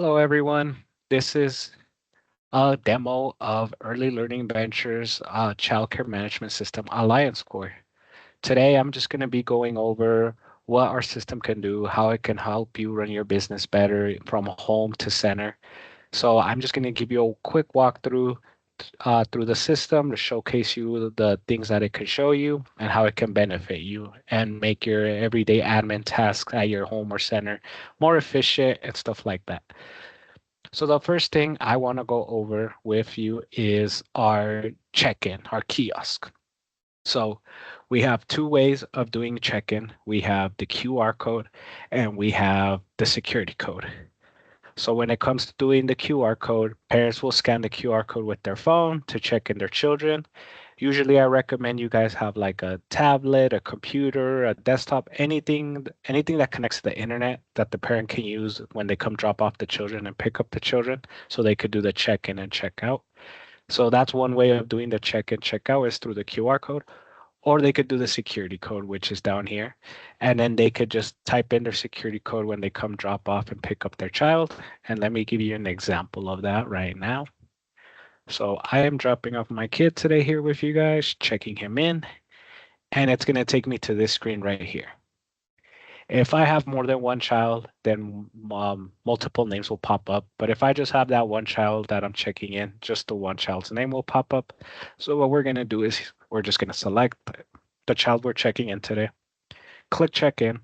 Hello, everyone. This is a demo of Early Learning Ventures Childcare Management System Alliance Core. Today, I'm just going to be going over what our system can do, how it can help you run your business better from home to center. So I'm just going to give you a quick walkthrough through the system to showcase you the things that it can show you and how it can benefit you and make your everyday admin tasks at your home or center more efficient and stuff like that. So the first thing I want to go over with you is our check-in, our kiosk. So we have two ways of doing check-in. We have the QR code and we have the security code. So when it comes to doing the QR code, parents will scan the QR code with their phone to check in their children. Usually I recommend you guys have like a tablet, a computer, a desktop, anything that connects to the internet that the parent can use when they come drop off the children and pick up the children so they could do the check-in and check out. So that's one way of doing the check-in, check out is through the QR code, or they could do the security code, which is down here. And then they could just type in their security code when they come drop off and pick up their child. And let me give you an example of that right now. So I am dropping off my kid today here with you guys, checking him in, and it's going to take me to this screen right here. If I have more than one child, then multiple names will pop up. But if I just have that one child that I'm checking in, just the one child's name will pop up. So what we're going to do is we're just going to select the child we're checking in today, click check in.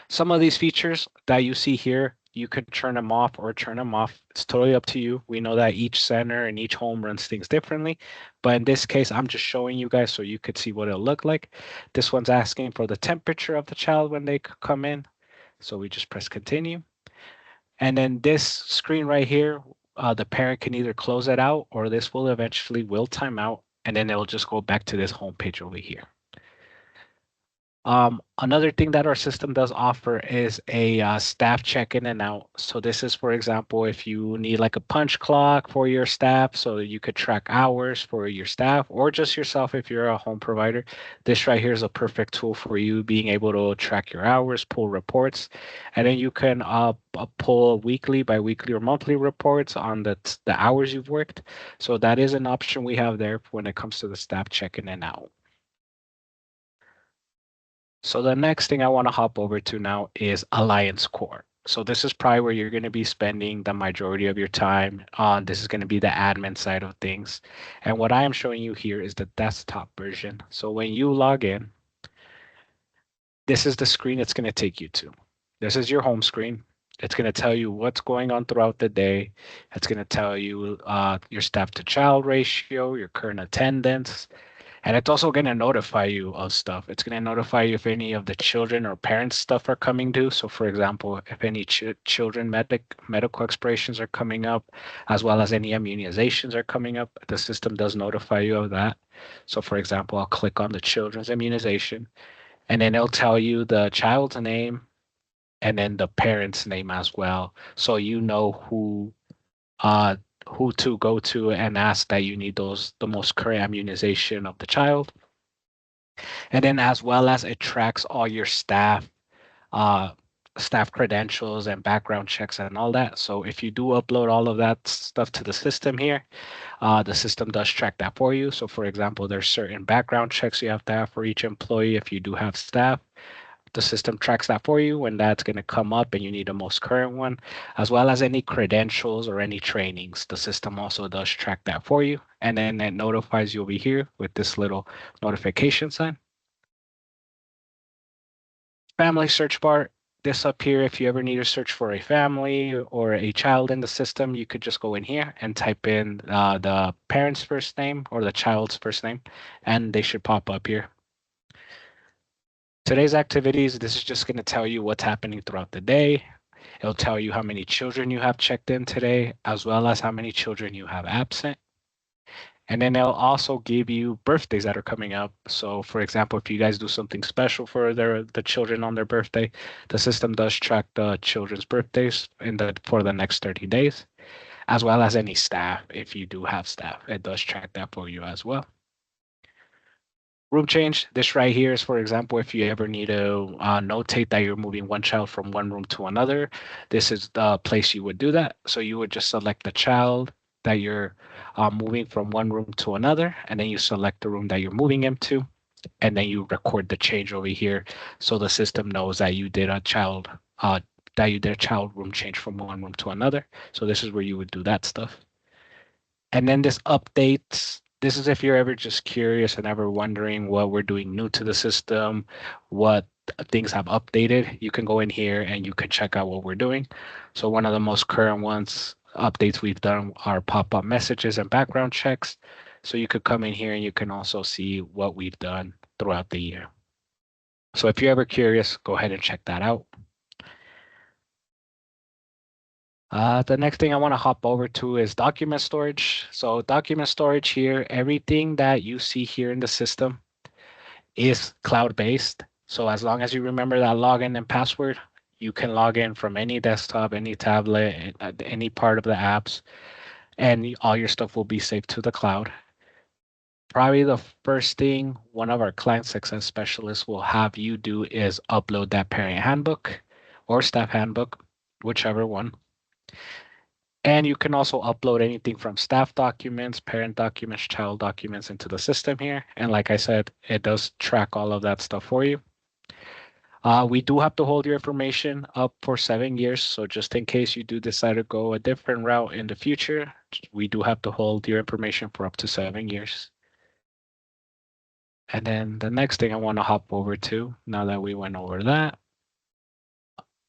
Some of these features that you see here, you could turn them off or turn them off. It's totally up to you. We know that each center and each home runs things differently, but in this case, I'm just showing you guys so you could see what it'll look like. This one's asking for the temperature of the child when they come in. So we just press continue. And then this screen right here, the parent can either close it out or this will time out and then it'll just go back to this home page over here. Another thing that our system does offer is a staff check in and out. So this is, for example, if you need like a punch clock for your staff so that you could track hours for your staff or just yourself if you're a home provider. This right here is a perfect tool for you being able to track your hours, pull reports, and then you can pull weekly, biweekly, or monthly reports on the hours you've worked. So that is an option we have there when it comes to the staff check in and out. So the next thing I want to hop over to now is Alliance Core. So this is probably where you're going to be spending the majority of your time on. This is going to be the admin side of things. And what I am showing you here is the desktop version. So when you log in, this is the screen it's going to take you to. This is your home screen. It's going to tell you what's going on throughout the day. It's going to tell you your staff to child ratio, your current attendance, and it's also going to notify you of stuff. It's going to notify you if any of the children or parents stuff are coming due. So for example, if any children medical expirations are coming up, as well as any immunizations are coming up, the system does notify you of that. So for example, I'll click on the children's immunization and then it'll tell you the child's name and then the parent's name as well. So you know uh, who to go to and ask that you need the most current immunization of the child. And then as well as it tracks all your uh, staff credentials and background checks and all that. So if you do upload all of that stuff to the system here, the system does track that for you. So for example, there's certain background checks you have to have for each employee if you do have staff. The system tracks that for you when that's going to come up and you need the most current one, as well as any credentials or any trainings. The system also does track that for you. And then it notifies you over here with this little notification sign. Family search bar, this up here, if you ever need to search for a family or a child in the system, you could just go in here and type in the parent's first name or the child's first name, and they should pop up here. Today's activities, this is just going to tell you what's happening throughout the day. It'll tell you how many children you have checked in today, as well as how many children you have absent. And then they'll also give you birthdays that are coming up. So for example, if you guys do something special for the children on their birthday, the system does track the children's birthdays for the next 30 days, as well as any staff. If you do have staff, it does track that for you as well. Room change, this right here is, for example, if you ever need to notate that you're moving one child from one room to another, this is the place you would do that. So you would just select the child that you're moving from one room to another, and then you select the room that you're moving him to, and then you record the change over here. So the system knows that you did a child room change from one room to another. So this is where you would do that stuff. And then this updates. This is if you're ever just curious and ever wondering what we're doing new to the system, what things have updated. You can go in here and you can check out what we're doing. So one of the most current ones, updates we've done are pop-up messages and background checks. So you could come in here and you can also see what we've done throughout the year. So if you're ever curious, go ahead and check that out. The next thing I want to hop over to is document storage. So document storage here, everything that you see here in the system is cloud-based. So as long as you remember that login and password, you can log in from any desktop, any tablet, any part of the apps, and all your stuff will be saved to the cloud. Probably the first thing one of our client success specialists will have you do is upload that parent handbook or staff handbook, whichever one. And you can also upload anything from staff documents, parent documents, child documents into the system here. And like I said, it does track all of that stuff for you. We do have to hold your information up for 7 years. So just in case you do decide to go a different route in the future, we do have to hold your information for up to 7 years. And then the next thing I want to hop over to, now that we went over that.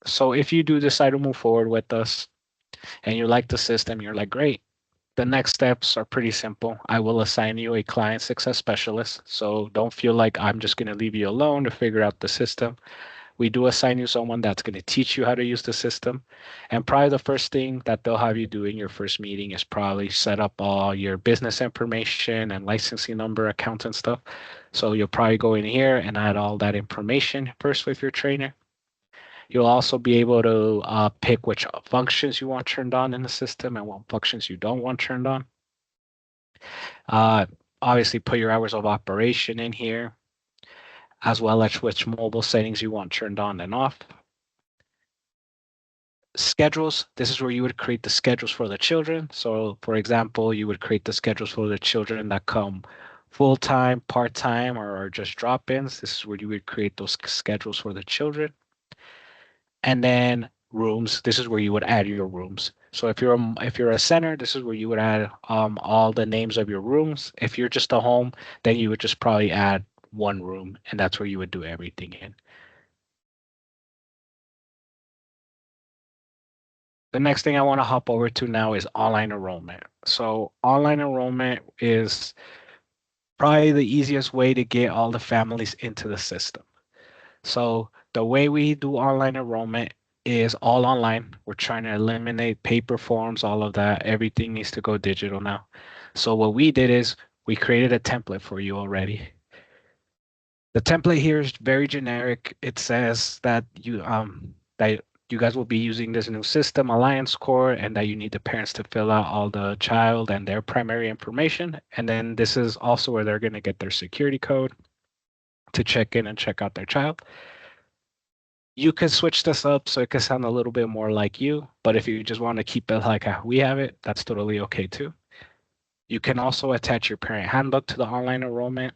So if you do decide to move forward with us and you like the system, you're like, great. The next steps are pretty simple. I will assign you a client success specialist. So don't feel like I'm just going to leave you alone to figure out the system. We do assign you someone that's going to teach you how to use the system. And probably the first thing that they'll have you do in your first meeting is probably set up all your business information and licensing number, account and stuff. So you'll probably go in here and add all that information first with your trainer. You'll also be able to pick which functions you want turned on in the system and what functions you don't want turned on. Uh, Obviously, put your hours of operation in here, as well as which mobile settings you want turned on and off. Schedules, this is where you would create the schedules for the children. So, for example, you would create the schedules for the children that come full-time, part-time, or just drop-ins. This is where you would create those schedules for the children. And then rooms, this is where you would add your rooms. So if you're a center, this is where you would add all the names of your rooms. If you're just a home, then you would just probably add one room, and that's where you would do everything in. The next thing I want to hop over to now is online enrollment. So online enrollment is probably the easiest way to get all the families into the system. So the way we do online enrollment is all online. We're trying to eliminate paper forms, all of that. Everything needs to go digital now. So what we did is we created a template for you already. The template here is very generic. It says that you guys will be using this new system, Alliance Core, and that you need the parents to fill out all the child and their primary information. And then this is also where they're going to get their security code to check in and check out their child. You can switch this up so it can sound a little bit more like you, but if you just want to keep it like how we have it, that's totally okay too. You can also attach your parent handbook to the online enrollment,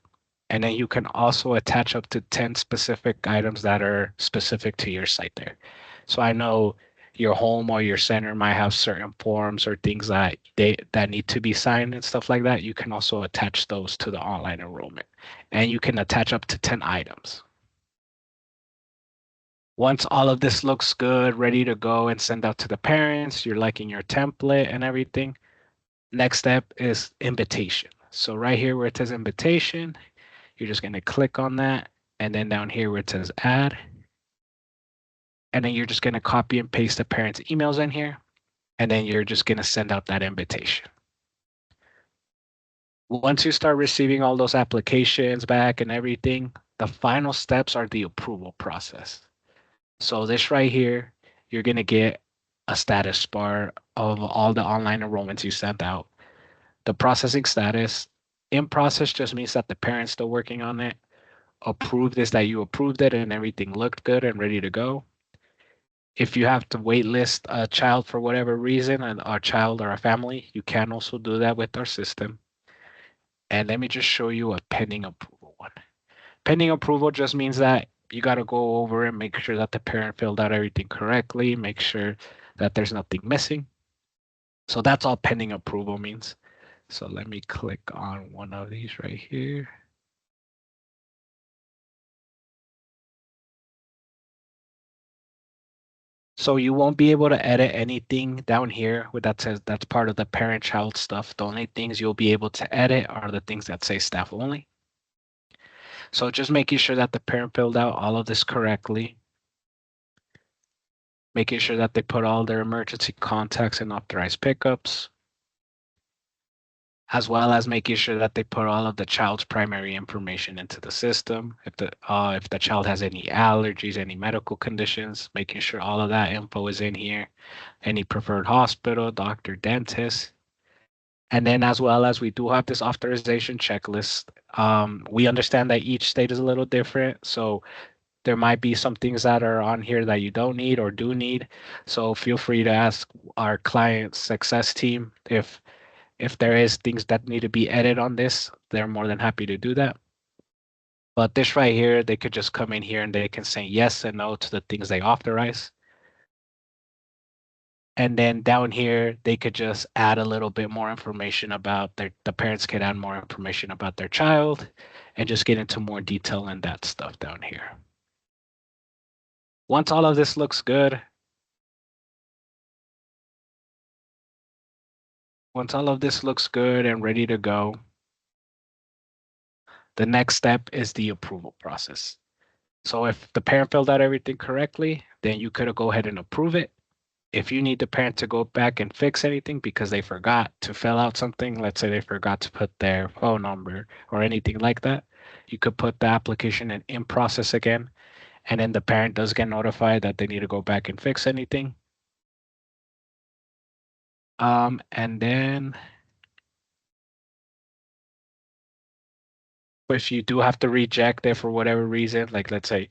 and then you can also attach up to 10 specific items that are specific to your site there. So I know your home or your center might have certain forms or things that need to be signed and stuff like that. You can also attach those to the online enrollment, and you can attach up to 10 items. Once all of this looks good, ready to go and send out to the parents, you're liking your template and everything. Next step is invitation. So right here where it says invitation, you're just going to click on that. And then down here where it says add. And then you're just going to copy and paste the parents' emails in here. And then you're just going to send out that invitation. Once you start receiving all those applications back and everything, the final steps are the approval process. So this right here, you're going to get a status bar of all the online enrollments you sent out. The processing status In process just means that the parent's still working on it. Approved is that you approved it and everything looked good and ready to go. If you have to wait list a child for whatever reason, a child or a family, you can also do that with our system. And let me just show you a pending approval one. Pending approval just means that you got to go over and make sure that the parent filled out everything correctly, make sure that there's nothing missing. So that's all pending approval means. So let me click on one of these right here. So you won't be able to edit anything down here with that says that's part of the parent-child stuff. The only things you'll be able to edit are the things that say staff only. So just making sure that the parent filled out all of this correctly. Making sure that they put all their emergency contacts and authorized pickups, as well as making sure that they put all of the child's primary information into the system. If the child has any allergies, any medical conditions, making sure all of that info is in here. Any preferred hospital, doctor, dentist. And then as well as we do have this authorization checklist. We understand that each state is a little different. So there might be some things that are on here that you don't need or do need. So feel free to ask our client success team if there is things that need to be edited on this, they're more than happy to do that. But this right here, they could just come in here and they can say yes and no to the things they authorize. And then down here, they could just add a little bit more information about the parents could add more information about their child and just get into more detail in that stuff down here. Once all of this looks good, and ready to go, the next step is the approval process. So if the parent filled out everything correctly, then you could go ahead and approve it. If you need the parent to go back and fix anything because they forgot to fill out something, let's say they forgot to put their phone number or anything like that, you could put the application in process again, and then the parent does get notified that they need to go back and fix anything. And then if you do have to reject it for whatever reason, like let's say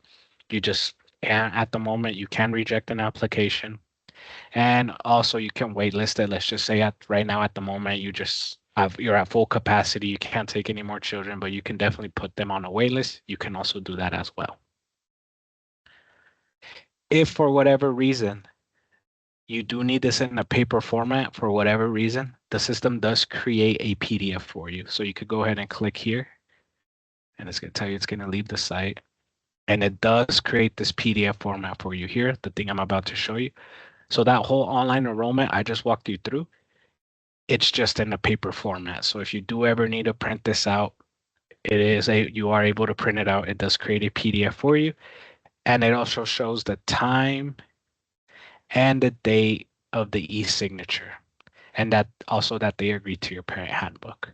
you just at the moment you can reject an application. And also you can waitlist it. Let's just say right now at the moment you're at full capacity. You can't take any more children, but you can definitely put them on a waitlist. You can also do that as well. If for whatever reason you do need this in a paper format for whatever reason, the system does create a PDF for you. So you could go ahead and click here and it's going to tell you it's going to leave the site. And it does create this PDF format for you here, the thing I'm about to show you. So that whole online enrollment I just walked you through, it's just in a paper format. So if you do ever need to print this out, you are able to print it out. It does create a PDF for you. And it also shows the time and the date of the e-signature. And that also that they agree to your parent handbook.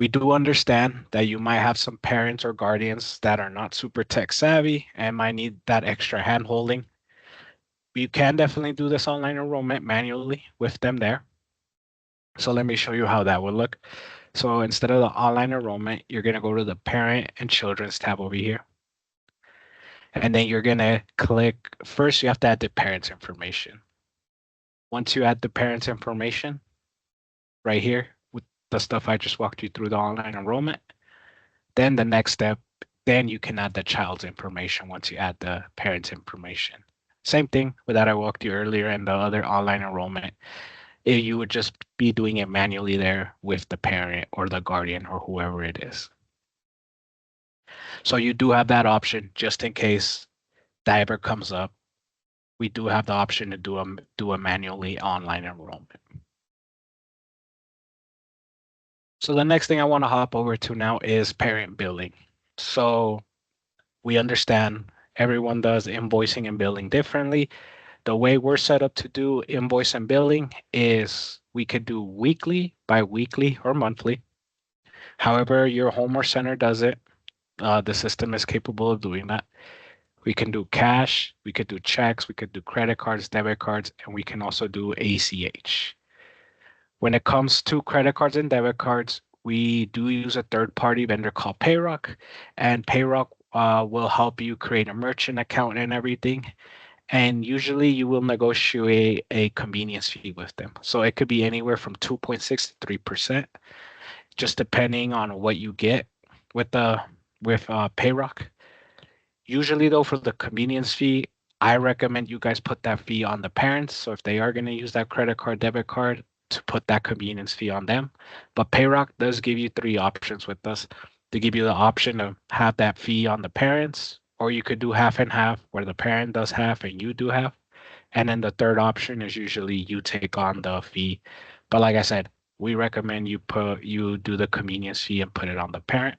We do understand that you might have some parents or guardians that are not super tech savvy and might need that extra hand holding. You can definitely do this online enrollment manually with them there. So let me show you how that would look. So instead of the online enrollment, you're going to go to the parent and children's tab over here. And then you're going to click, first you have to add the parent's information. Once you add the parent's information right here with the stuff I just walked you through, the online enrollment, then the next step, then you can add the child's information once you add the parent's information. Same thing with that I walked you earlier in the other online enrollment. You would just be doing it manually there with the parent or the guardian or whoever it is. So you do have that option just in case that ever comes up. We do have the option to do a manually online enrollment. So the next thing I want to hop over to now is parent billing. So we understand everyone does invoicing and billing differently. The way we're set up to do invoice and billing is we could do weekly, bi-weekly, or monthly. However, your home or center does it. The system is capable of doing that. We can do cash, we could do checks, we could do credit cards, debit cards, and we can also do ACH. When it comes to credit cards and debit cards, we do use a third-party vendor called Payrock, and Payrock will help you create a merchant account and everything. And usually you will negotiate a convenience fee with them. So it could be anywhere from 2.6 to 3%, just depending on what you get with the with Payrock. Usually though, for the convenience fee, I recommend you guys put that fee on the parents. So if they are going to use that credit card, debit card, to put that convenience fee on them. But Payrock does give you three options with us. They give you the option to have that fee on the parents, or you could do half and half, where the parent does half and you do half. And then the third option is usually you take on the fee. But like I said, we recommend you do the convenience fee and put it on the parent.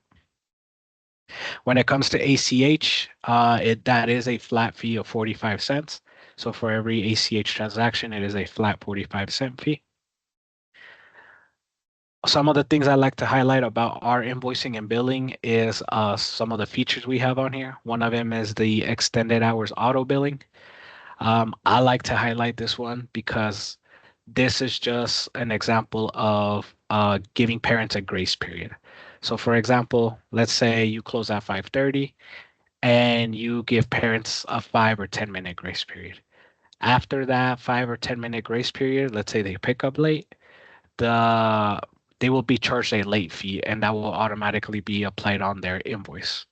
When it comes to ACH, that is a flat fee of 45 cents. So for every ACH transaction, it is a flat 45-cent fee. Some of the things I like to highlight about our invoicing and billing is some of the features we have on here. One of them is the extended hours auto billing. I like to highlight this one because this is just an example of giving parents a grace period. So for example, let's say you close at 5:30 and you give parents a 5 or 10 minute grace period. After that 5 or 10 minute grace period, let's say they pick up late, the they will be charged a late fee and that will automatically be applied on their invoice.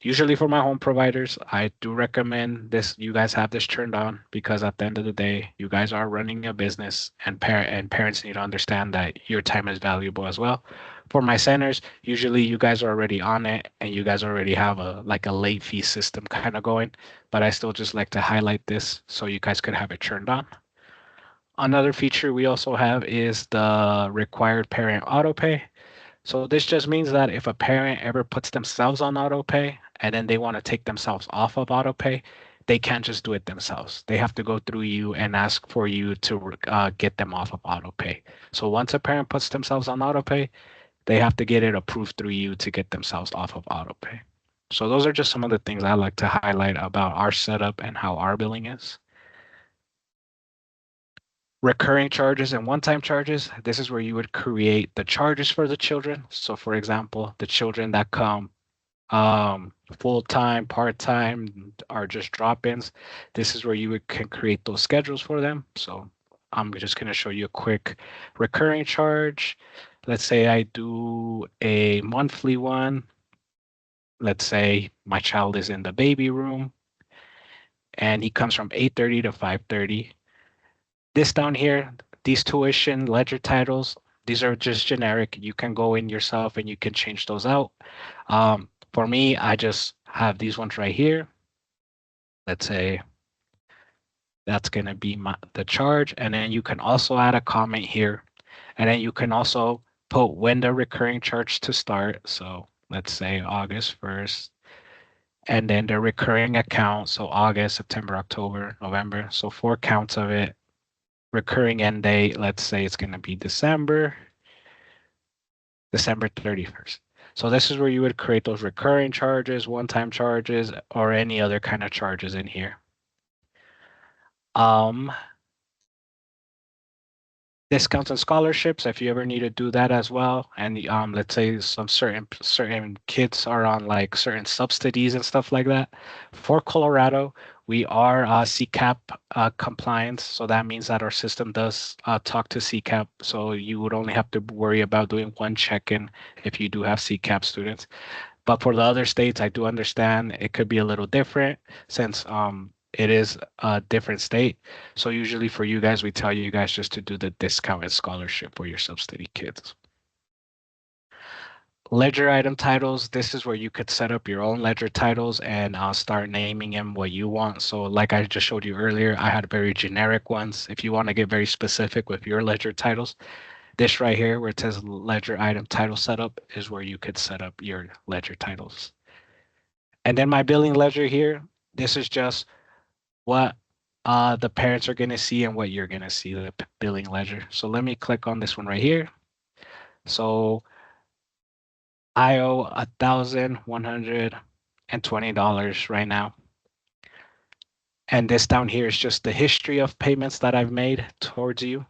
Usually for my home providers, I do recommend this. You guys have this turned on because at the end of the day, you guys are running a business, and parents need to understand that your time is valuable as well. For my centers, usually you guys are already on it and you guys already have a late fee system kind of going, but I still just like to highlight this so you guys could have it turned on. Another feature we also have is the required parent auto pay. So this just means that if a parent ever puts themselves on auto pay and then they want to take themselves off of auto pay, they can't just do it themselves. They have to go through you and ask for you to get them off of auto pay. So once a parent puts themselves on auto pay, they have to get it approved through you to get themselves off of auto pay. So those are just some of the things I like to highlight about our setup and how our billing is. Recurring charges and one-time charges, this is where you would create the charges for the children. So for example, the children that come full-time, part-time, are just drop-ins, this is where can create those schedules for them. So I'm just going to show you a quick recurring charge. Let's say I do a monthly one. Let's say my child is in the baby room and he comes from 8:30 to 5:30. This down here, these tuition ledger titles, these are just generic. You can go in yourself and you can change those out. For me, I just have these ones right here. Let's say that's going to be the charge. And then you can also add a comment here. And then you can also put when the recurring charge to start. So let's say August 1st. And then the recurring account. So August, September, October, November. So 4 counts of it. Recurring end date, let's say it's going to be December 31st. So this is where you would create those recurring charges, one-time charges, or any other kind of charges in here. Discounts and scholarships, if you ever need to do that as well. And let's say some certain kids are on like certain subsidies and stuff like that. For Colorado, we are CCAP compliant. So that means that our system does talk to CCAP. So you would only have to worry about doing one check-in if you do have CCAP students. But for the other states, I do understand it could be a little different since it is a different state. So usually for you guys, we tell you guys just to do the discounted scholarship for your subsidy kids. Ledger item titles, this is where you could set up your own ledger titles and start naming them what you want. So like I just showed you earlier, I had very generic ones. If you want to get very specific with your ledger titles, this right here where it says ledger item title setup is where you could set up your ledger titles. And then my billing ledger here, this is just what the parents are going to see and what you're going to see, the billing ledger. So let me click on this one right here. So I owe 1,100. and $20 right now. And this down here is just the history of payments that I've made towards you.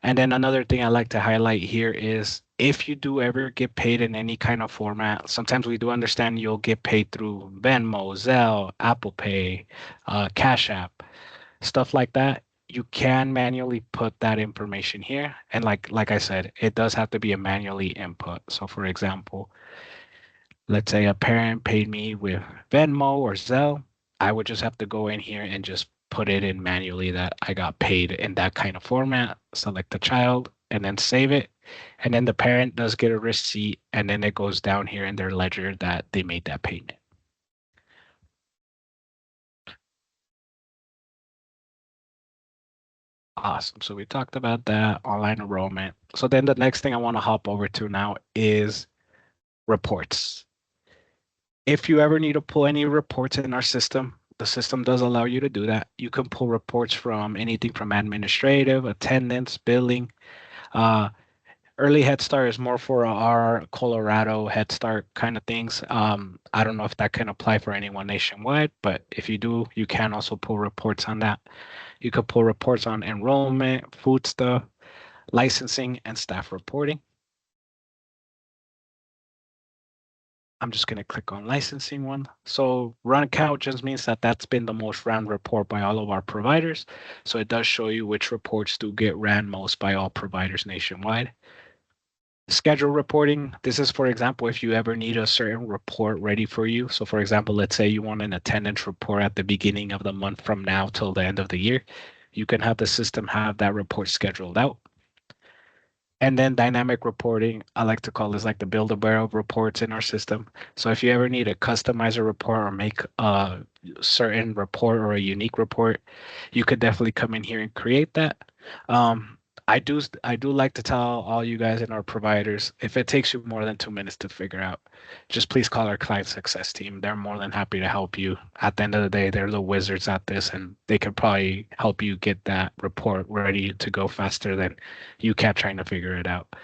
And then another thing I like to highlight here is if you do ever get paid in any kind of format, sometimes we do understand you'll get paid through Venmo, Zelle, Apple Pay, Cash App, stuff like that. You can manually put that information here. And like I said, it does have to be a manually input. So for example, let's say a parent paid me with Venmo or Zelle, I would just have to go in here and just put it in manually that I got paid in that kind of format, select the child, and then save it. And then the parent does get a receipt, and then it goes down here in their ledger that they made that payment. Awesome. So we talked about that online enrollment. So then the next thing I want to hop over to now is reports. If you ever need to pull any reports in our system, the system does allow you to do that. You can pull reports from anything from administrative, attendance, billing. Uh, Early Head Start is more for our Colorado Head Start kind of things. I don't know if that can apply for anyone nationwide, but if you do, you can also pull reports on that. You could pull reports on enrollment, food stuff, licensing, and staff reporting. I'm just going to click on licensing one. So run count just means that that's been the most ran report by all of our providers. So it does show you which reports do get ran most by all providers nationwide. Schedule reporting. This is, for example, if you ever need a certain report ready for you. So for example, let's say you want an attendance report at the beginning of the month from now till the end of the year. You can have the system have that report scheduled out. And then dynamic reporting, I like to call this like the Build-A-Bear of reports in our system. So if you ever need to customize a report or make a certain report or a unique report, you could definitely come in here and create that. Um, I do like to tell all you guys and our providers, if it takes you more than 2 minutes to figure out, just please call our client success team. They're more than happy to help you. At the end of the day, they're the wizards at this, and they could probably help you get that report ready to go faster than you kept trying to figure it out.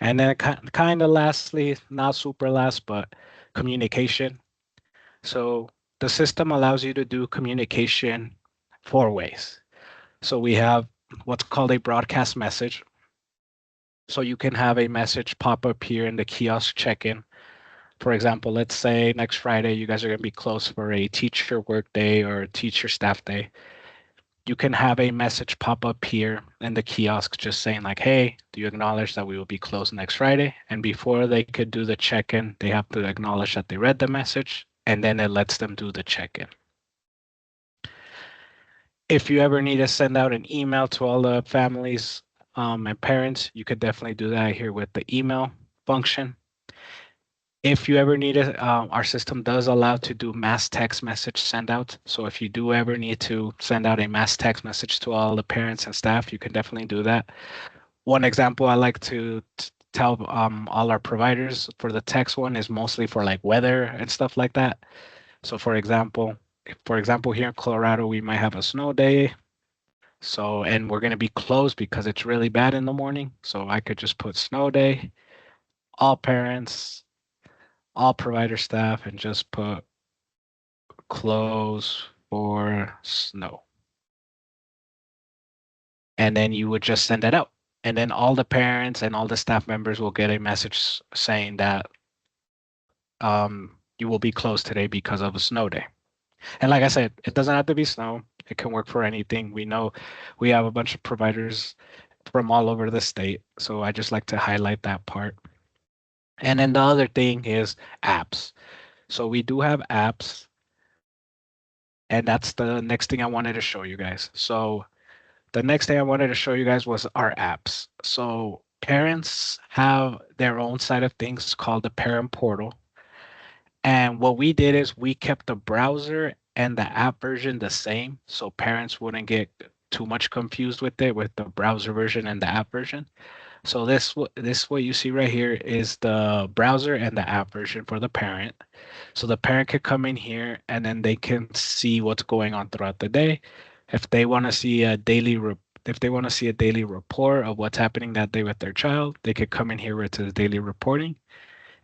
And then kind of lastly, not super last, but communication. So the system allows you to do communication 4 ways. So we have what's called a broadcast message. So you can have a message pop up here in the kiosk check-in. For example, let's say next Friday you guys are going to be closed for a teacher work day or teacher staff day. You can have a message pop up here in the kiosk just saying like, hey, do you acknowledge that we will be closed next Friday? And before they could do the check-in, they have to acknowledge that they read the message, and then it lets them do the check-in. If you ever need to send out an email to all the families and parents, you could definitely do that here with the email function. If you ever need it, our system does allow to do mass text message send out. So if you do ever need to send out a mass text message to all the parents and staff, you can definitely do that. One example I like to tell all our providers for the text one is mostly for like weather and stuff like that. So for example, here in Colorado, we might have a snow day. So, and we're going to be closed because it's really bad in the morning. So I could just put snow day, all parents, all provider staff, and just put close for snow. And then you would just send that out. And then all the parents and all the staff members will get a message saying that you will be closed today because of a snow day. And like I said, it doesn't have to be snow. It can work for anything. We know we have a bunch of providers from all over the state. So I just like to highlight that part. And then the other thing is apps. So we do have apps, and that's the next thing I wanted to show you guys. So the next thing I wanted to show you guys was our apps. So parents have their own side of things called the parent portal. And what we did is we kept the browser and the app version the same, so parents wouldn't get too much confused with it with the browser version and the app version. So this what you see right here is the browser and the app version for the parent. So the parent could come in here and then they can see what's going on throughout the day. If they want to see a daily If they want to see a daily report of what's happening that day with their child, they could come in here where it says daily reporting,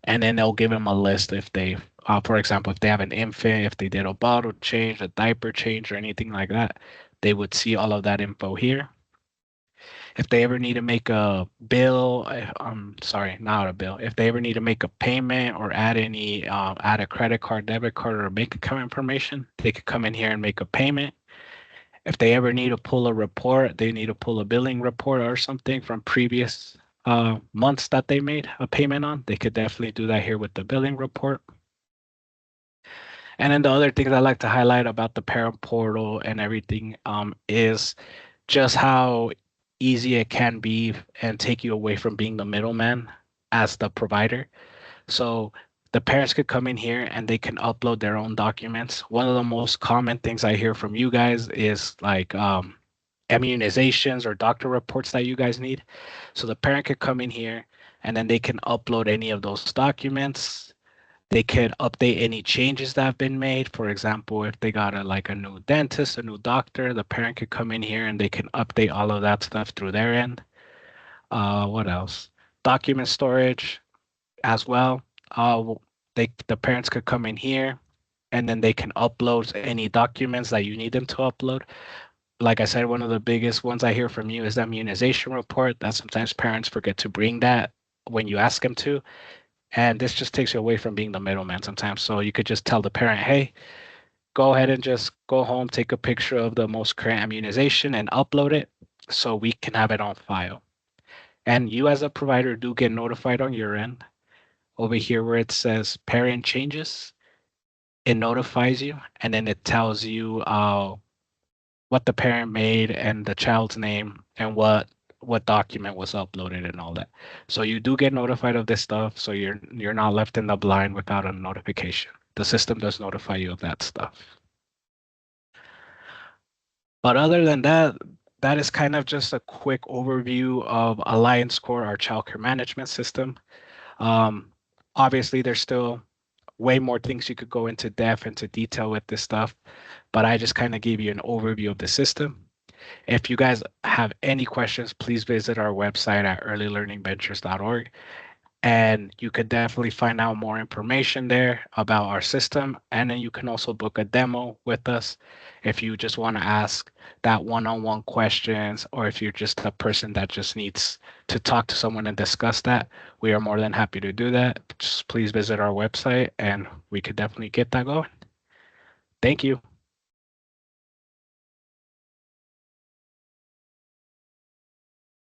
and then they'll give them a list if they, for example, if they have an infant, if they did a bottle change, a diaper change, or anything like that, they would see all of that info here. If they ever need to make a bill, sorry, not a bill. If they ever need to make a payment or add a credit card, debit card, or bank account information, they could come in here and make a payment. If they ever need to pull a report, they need to pull a billing report or something from previous months that they made a payment on, they could definitely do that here with the billing report. And then the other things I like to highlight about the parent portal and everything is just how easy it can be and take you away from being the middleman as the provider. So the parents could come in here and they can upload their own documents. One of the most common things I hear from you guys is like immunizations or doctor reports that you guys need. So the parent could come in here and then they can upload any of those documents. They could update any changes that have been made. For example, if they got a new dentist, a new doctor, the parent could come in here and they can update all of that stuff through their end. What else? Document storage as well. The parents could come in here and then they can upload any documents that you need them to upload. Like I said, one of the biggest ones I hear from you is the immunization report, that sometimes parents forget to bring that when you ask them to. And this just takes you away from being the middleman sometimes. So you could just tell the parent, hey, go ahead and just go home, take a picture of the most current immunization and upload it so we can have it on file. And you as a provider do get notified on your end. Over here where it says parent changes, it notifies you and then it tells you what the parent made and the child's name and what document was uploaded and all that. So you do get notified of this stuff, so you're not left in the blind without a notification. The system does notify you of that stuff. But other than that, that is kind of just a quick overview of Alliance Core, our childcare management system. Um, Obviously, there's still way more things you could go into depth, into detail with this stuff, but I just kind of gave you an overview of the system. If you guys have any questions, please visit our website at earlylearningventures.org. And you could definitely find out more information there about our system. And then you can also book a demo with us if you just want to ask that one-on-one questions, or if you're just a person that just needs to talk to someone and discuss that. We are more than happy to do that. Just please visit our website and we could definitely get that going. Thank you.